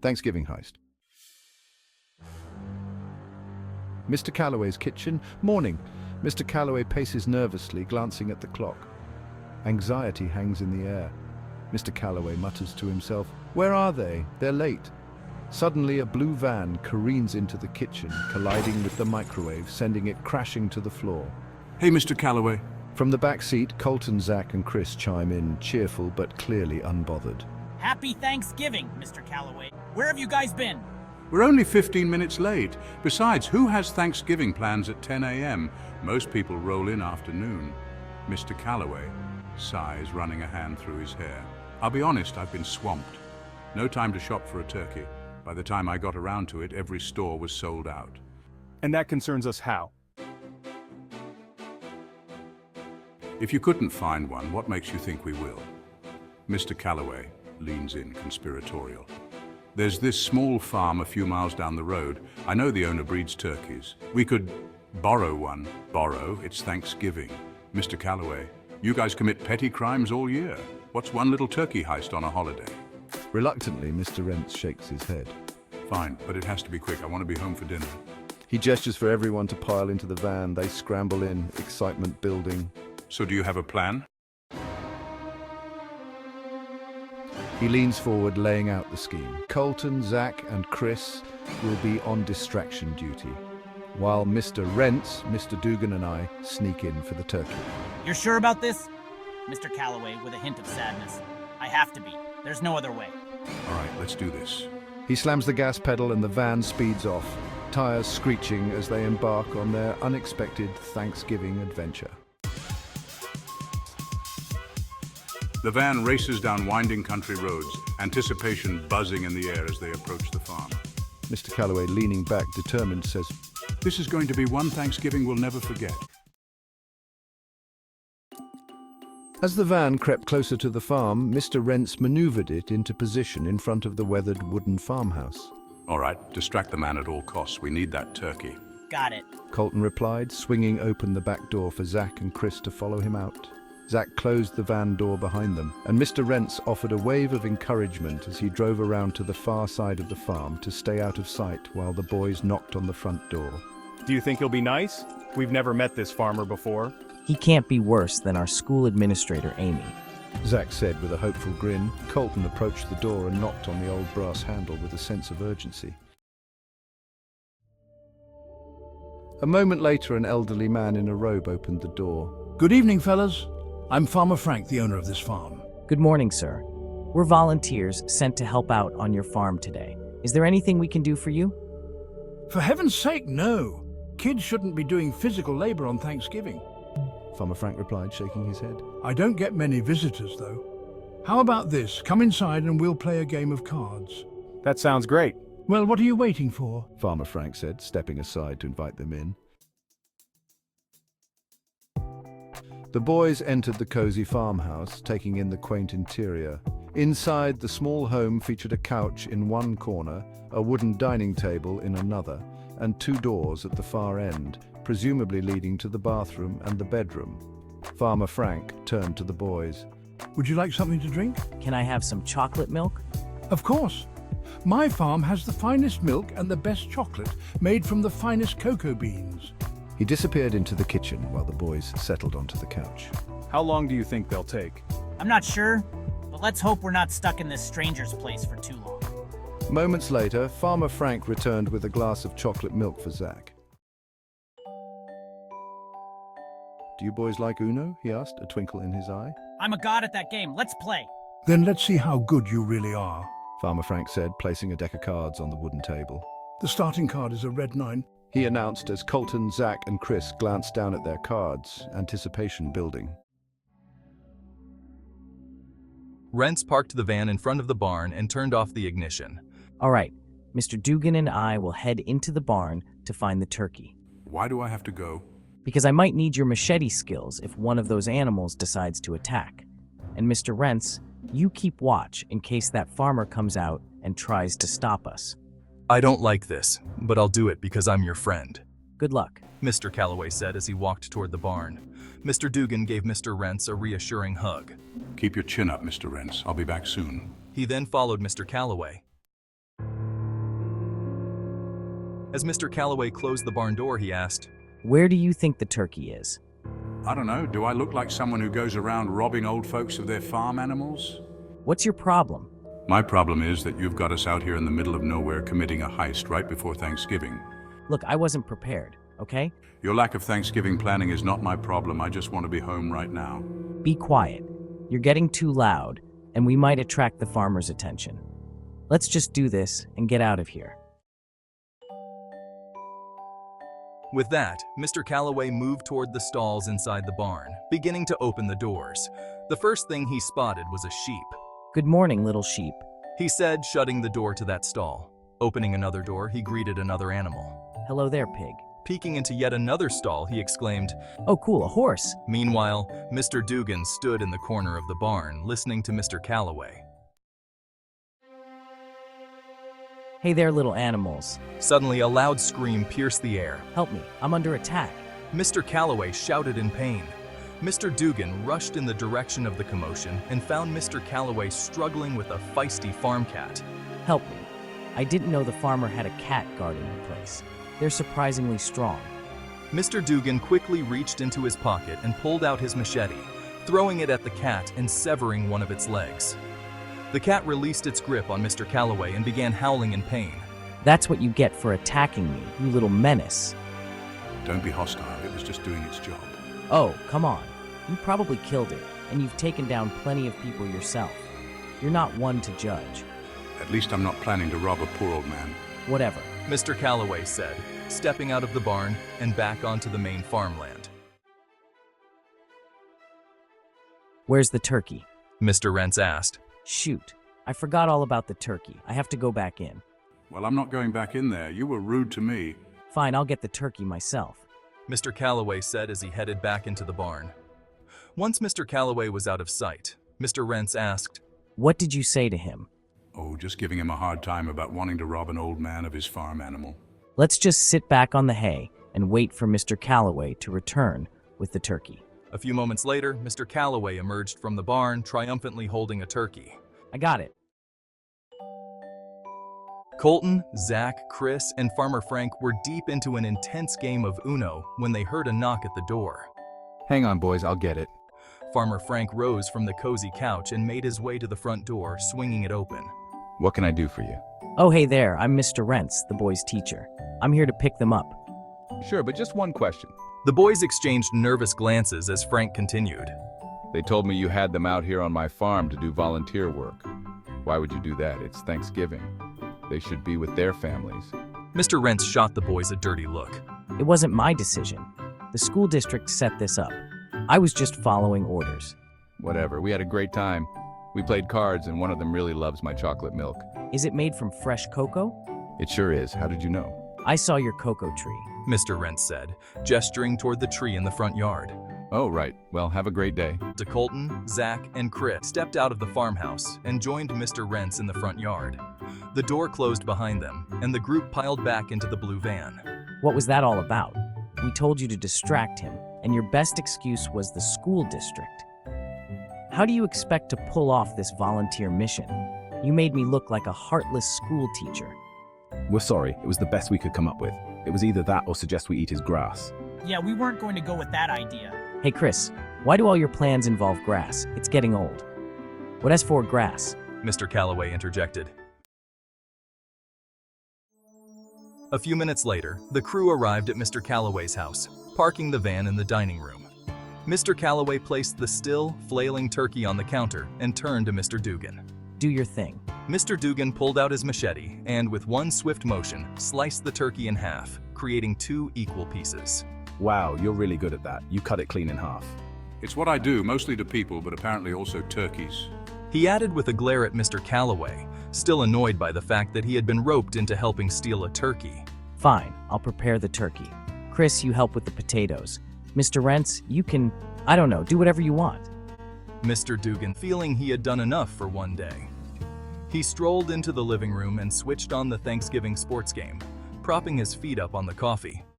Thanksgiving heist. Mr. Calaway's kitchen. Morning. Mr. Calaway paces nervously, glancing at the clock. Anxiety hangs in the air. Mr. Calaway mutters to himself, "Where are they? They're late." Suddenly, a blue van careens into the kitchen, colliding with the microwave, sending it crashing to the floor. Hey, Mr. Calaway. From the back seat, Colton, Zach, and Chris chime in, cheerful but clearly unbothered. Happy Thanksgiving, Mr. Calaway. Where have you guys been? We're only 15 minutes late. Besides, who has Thanksgiving plans at 10 a.m.? Most people roll in after noon. Mr. Calaway sighs, running a hand through his hair. I'll be honest, I've been swamped. No time to shop for a turkey. By the time I got around to it, every store was sold out. And that concerns us how? If you couldn't find one, what makes you think we will? Mr. Calaway leans in, conspiratorial. There's this small farm a few miles down the road. I know the owner breeds turkeys. We could borrow one. Borrow? It's Thanksgiving. Mr. Calaway, you guys commit petty crimes all year. What's one little turkey heist on a holiday? Reluctantly, Mr. Rentz shakes his head. Fine, but it has to be quick. I want to be home for dinner. He gestures for everyone to pile into the van. They scramble in, excitement building. So do you have a plan? He leans forward, laying out the scheme. Colton, Zach, and Chris will be on distraction duty, while Mr. Rentz, Mr. Dugan, and I sneak in for the turkey. You're sure about this? Mr. Calaway, with a hint of sadness. I have to be. There's no other way. All right, let's do this. He slams the gas pedal and the van speeds off, tires screeching as they embark on their unexpected Thanksgiving adventure. The van races down winding country roads, anticipation buzzing in the air as they approach the farm. Mr. Calaway, leaning back, determined, says, This is going to be one Thanksgiving we'll never forget. As the van crept closer to the farm, Mr. Rentz maneuvered it into position in front of the weathered wooden farmhouse. All right, distract the man at all costs. We need that turkey. Got it. Colton replied, swinging open the back door for Zach and Chris to follow him out. Zach closed the van door behind them, and Mr. Rentz offered a wave of encouragement as he drove around to the far side of the farm to stay out of sight while the boys knocked on the front door. Do you think he'll be nice? We've never met this farmer before. He can't be worse than our school administrator, Amy. Zach said with a hopeful grin. Colton approached the door and knocked on the old brass handle with a sense of urgency. A moment later, an elderly man in a robe opened the door. Good evening, fellas. I'm Farmer Frank, the owner of this farm. Good morning, sir. We're volunteers sent to help out on your farm today. Is there anything we can do for you? For heaven's sake, no. Kids shouldn't be doing physical labor on Thanksgiving. Farmer Frank replied, shaking his head. I don't get many visitors, though. How about this? Come inside and we'll play a game of cards. That sounds great. Well, what are you waiting for? Farmer Frank said, stepping aside to invite them in. The boys entered the cozy farmhouse, taking in the quaint interior. Inside, the small home featured a couch in one corner, a wooden dining table in another, and two doors at the far end, presumably leading to the bathroom and the bedroom. Farmer Frank turned to the boys. Would you like something to drink? Can I have some chocolate milk? Of course. My farm has the finest milk and the best chocolate, made from the finest cocoa beans. He disappeared into the kitchen while the boys settled onto the couch. How long do you think they'll take? I'm not sure, but let's hope we're not stuck in this stranger's place for too long. Moments later, Farmer Frank returned with a glass of chocolate milk for Zach. Do you boys like Uno? He asked, a twinkle in his eye. I'm a god at that game. Let's play. Then let's see how good you really are. Farmer Frank said, placing a deck of cards on the wooden table. The starting card is a red 9. He announced as Colton, Zach, and Chris glanced down at their cards, anticipation building. Rentz parked the van in front of the barn and turned off the ignition. All right, Mr. Dugan and I will head into the barn to find the turkey. Why do I have to go? Because I might need your machete skills if one of those animals decides to attack. And Mr. Rentz, you keep watch in case that farmer comes out and tries to stop us. I don't like this, but I'll do it because I'm your friend. Good luck. Mr. Calaway said as he walked toward the barn. Mr. Dugan gave Mr. Rentz a reassuring hug. Keep your chin up, Mr. Rentz. I'll be back soon. He then followed Mr. Calaway. As Mr. Calaway closed the barn door, he asked, Where do you think the turkey is? I don't know, do I look like someone who goes around robbing old folks of their farm animals? What's your problem? My problem is that you've got us out here in the middle of nowhere committing a heist right before Thanksgiving. Look, I wasn't prepared, okay? Your lack of Thanksgiving planning is not my problem. I just want to be home right now. Be quiet. You're getting too loud, and we might attract the farmer's attention. Let's just do this and get out of here. With that, Mr. Calaway moved toward the stalls inside the barn, beginning to open the doors. The first thing he spotted was a sheep. Good morning, little sheep. He said, shutting the door to that stall. Opening another door, he greeted another animal. Hello there, pig. Peeking into yet another stall, he exclaimed, Oh, cool, a horse. Meanwhile, Mr. Dugan stood in the corner of the barn, listening to Mr. Calaway. Hey there, little animals. Suddenly, a loud scream pierced the air. Help me, I'm under attack. Mr. Calaway shouted in pain. Mr. Dugan rushed in the direction of the commotion and found Mr. Calaway struggling with a feisty farm cat. Help me. I didn't know the farmer had a cat guarding the place. They're surprisingly strong. Mr. Dugan quickly reached into his pocket and pulled out his machete, throwing it at the cat and severing one of its legs. The cat released its grip on Mr. Calaway and began howling in pain. That's what you get for attacking me, you little menace. Don't be hostile. It was just doing its job. Oh, come on. You probably killed it, and you've taken down plenty of people yourself. You're not one to judge. At least I'm not planning to rob a poor old man. Whatever. Mr. Calaway said, stepping out of the barn and back onto the main farmland. Where's the turkey? Mr. Rentz asked. Shoot. I forgot all about the turkey. I have to go back in. Well, I'm not going back in there. You were rude to me. Fine, I'll get the turkey myself. Mr. Calaway said as he headed back into the barn. Once Mr. Calaway was out of sight, Mr. Rentz asked, What did you say to him? Oh, just giving him a hard time about wanting to rob an old man of his farm animal. Let's just sit back on the hay and wait for Mr. Calaway to return with the turkey. A few moments later, Mr. Calaway emerged from the barn, triumphantly holding a turkey. I got it. Colton, Zach, Chris, and Farmer Frank were deep into an intense game of Uno when they heard a knock at the door. Hang on, boys, I'll get it. Farmer Frank rose from the cozy couch and made his way to the front door, swinging it open. What can I do for you? Oh, hey there, I'm Mr. Rentz, the boys' teacher. I'm here to pick them up. Sure, but just one question. The boys exchanged nervous glances as Frank continued. They told me you had them out here on my farm to do volunteer work. Why would you do that? It's Thanksgiving. They should be with their families. Mr. Rentz shot the boys a dirty look. It wasn't my decision. The school district set this up. I was just following orders. Whatever, we had a great time. We played cards and one of them really loves my chocolate milk. Is it made from fresh cocoa? It sure is. How did you know? I saw your cocoa tree. Mr. Rentz said, gesturing toward the tree in the front yard. Oh, right. Well, have a great day. Colton, Zach, and Chris stepped out of the farmhouse and joined Mr. Rentz in the front yard. The door closed behind them, and the group piled back into the blue van. What was that all about? We told you to distract him, and your best excuse was the school district. How do you expect to pull off this volunteer mission? You made me look like a heartless school teacher. We're sorry, it was the best we could come up with. It was either that or suggest we eat his grass. Yeah, we weren't going to go with that idea. Hey Chris, why do all your plans involve grass? It's getting old. What as for grass? Mr. Calaway interjected. A few minutes later, the crew arrived at Mr. Calaway's house, parking the van in the dining room. Mr. Calaway placed the still, flailing turkey on the counter and turned to Mr. Dugan. Do your thing. Mr. Dugan pulled out his machete and, with one swift motion, sliced the turkey in half, creating 2 equal pieces. Wow, you're really good at that. You cut it clean in half. It's what I do, mostly to people, but apparently also turkeys. He added with a glare at Mr. Calaway, still annoyed by the fact that he had been roped into helping steal a turkey. Fine, I'll prepare the turkey. Chris, you help with the potatoes. Mr. Rentz, you can, I don't know, do whatever you want. Mr. Dugan, feeling he had done enough for one day. He strolled into the living room and switched on the Thanksgiving sports game, propping his feet up on the coffee.